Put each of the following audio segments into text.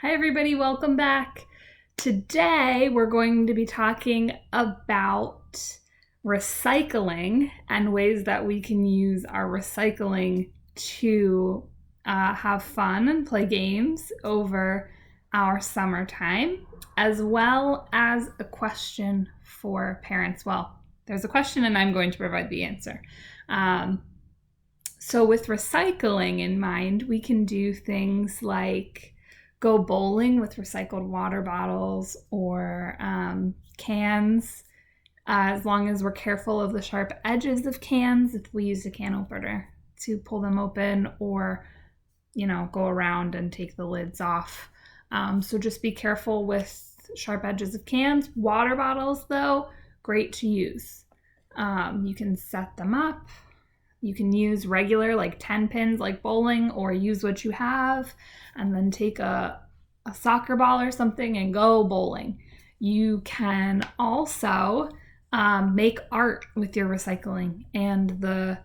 Hi everybody, welcome back. Today we're going to be talking about recycling and ways that we can use our recycling to have fun and play games over our summertime, as well as a question for parents. Well, there's a question and I'm going to provide the answer. So, with recycling in mind, we can do things like go bowling with recycled water bottles or cans, as long as we're careful of the sharp edges of cans if we use a can opener to pull them open or, go around and take the lids off. So, just be careful with sharp edges of cans. Water bottles, though, great to use. You can set them up. You can use regular, like 10 pins, like bowling, or use what you have and then take a soccer ball or something and go bowling. You can also make art with your recycling, and the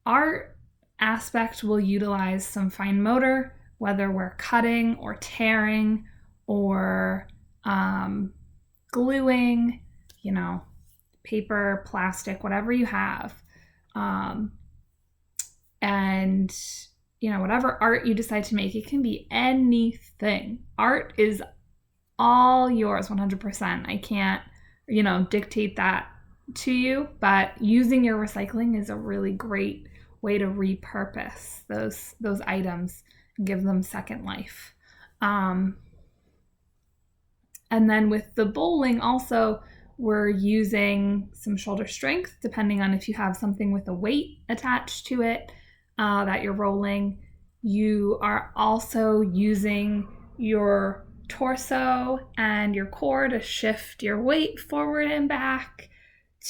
art aspect will utilize some fine motor, whether we're cutting or tearing or gluing, paper, plastic, whatever you have. And whatever art you decide to make, it can be anything. Art is all yours 100%. I can't dictate that to you, but using your recycling is a really great way to repurpose those items and give them second life. And then with the bowling also, we're using some shoulder strength depending on if you have something with a weight attached to it that you're rolling. You are also using your torso and your core to shift your weight forward and back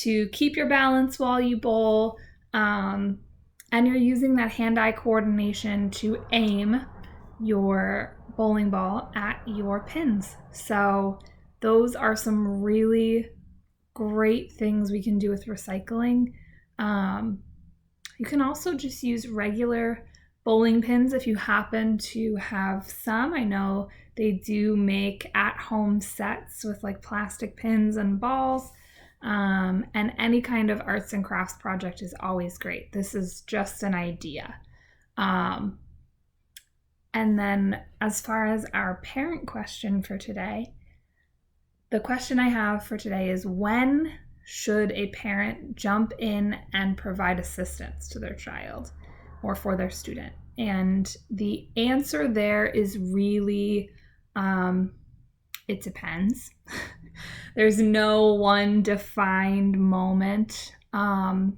to keep your balance while you bowl. And you're using that hand-eye coordination to aim your bowling ball at your pins. So those are some really great things we can do with recycling. You can also just use regular bowling pins if you happen to have some. I know they do make at-home sets with like plastic pins and balls. And any kind of arts and crafts project is always great. This is just an idea. And then as far as our parent question for today, the question I have for today is, when should a parent jump in and provide assistance to their child or for their student? And the answer there is really, it depends. There's no one defined moment. You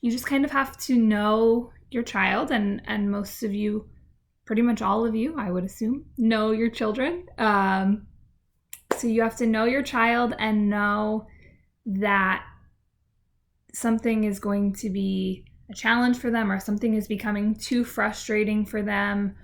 just kind of have to know your child, and most of you, pretty much all of you, I would assume, know your children. So you have to know your child and know that something is going to be a challenge for them or something is becoming too frustrating for them,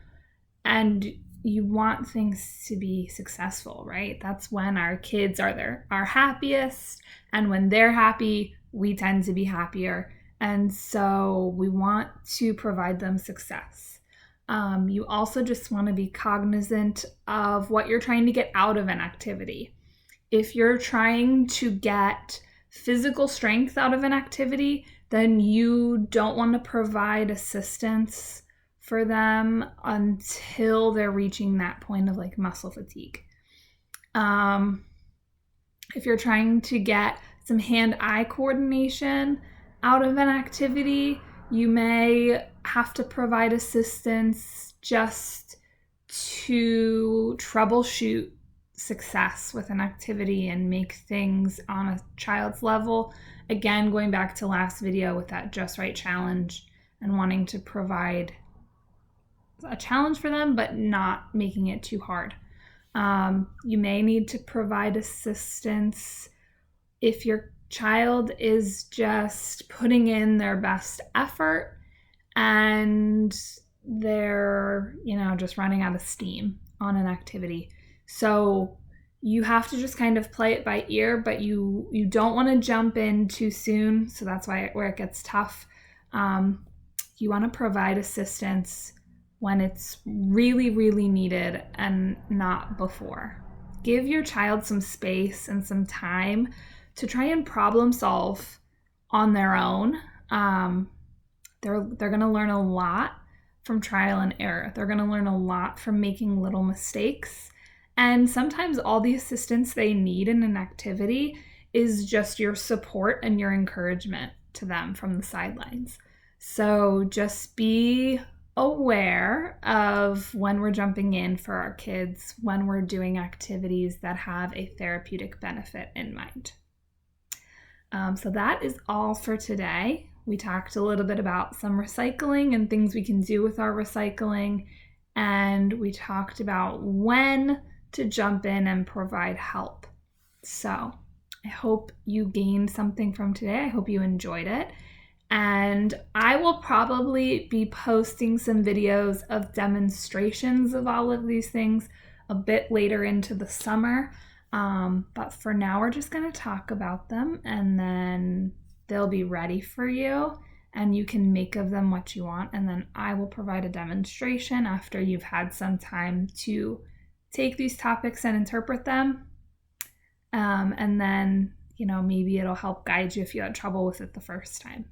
and you want things to be successful, right? That's when our kids are our happiest, and when they're happy, we tend to be happier, and so we want to provide them success. You also just want to be cognizant of what you're trying to get out of an activity. If you're trying to get physical strength out of an activity, then you don't want to provide assistance for them until they're reaching that point of like muscle fatigue. If you're trying to get some hand-eye coordination out of an activity, you may have to provide assistance just to troubleshoot success with an activity and make things on a child's level. Again, going back to last video with that Just Right challenge and wanting to provide a challenge for them, but not making it too hard. You may need to provide assistance if your child is just putting in their best effort and they're, just running out of steam on an activity. So you have to just kind of play it by ear, but you don't want to jump in too soon. So that's where it gets tough. You want to provide assistance when it's really, really needed and not before. Give your child some space and some time to try and problem solve on their own. They're going to learn a lot from trial and error. They're going to learn a lot from making little mistakes. And sometimes all the assistance they need in an activity is just your support and your encouragement to them from the sidelines. So just be aware of when we're jumping in for our kids, when we're doing activities that have a therapeutic benefit in mind. So that is all for today. We talked a little bit about some recycling and things we can do with our recycling, and we talked about when to jump in and provide help. So I hope you gained something from today. I hope you enjoyed it. And I will probably be posting some videos of demonstrations of all of these things a bit later into the summer. But for now, we're just going to talk about them, and then they'll be ready for you and you can make of them what you want. And then I will provide a demonstration after you've had some time to take these topics and interpret them. And then, maybe it'll help guide you if you had trouble with it the first time.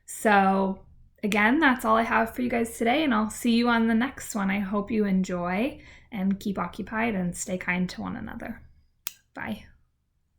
So again, that's all I have for you guys today, and I'll see you on the next one. I hope you enjoy and keep occupied and stay kind to one another. Bye.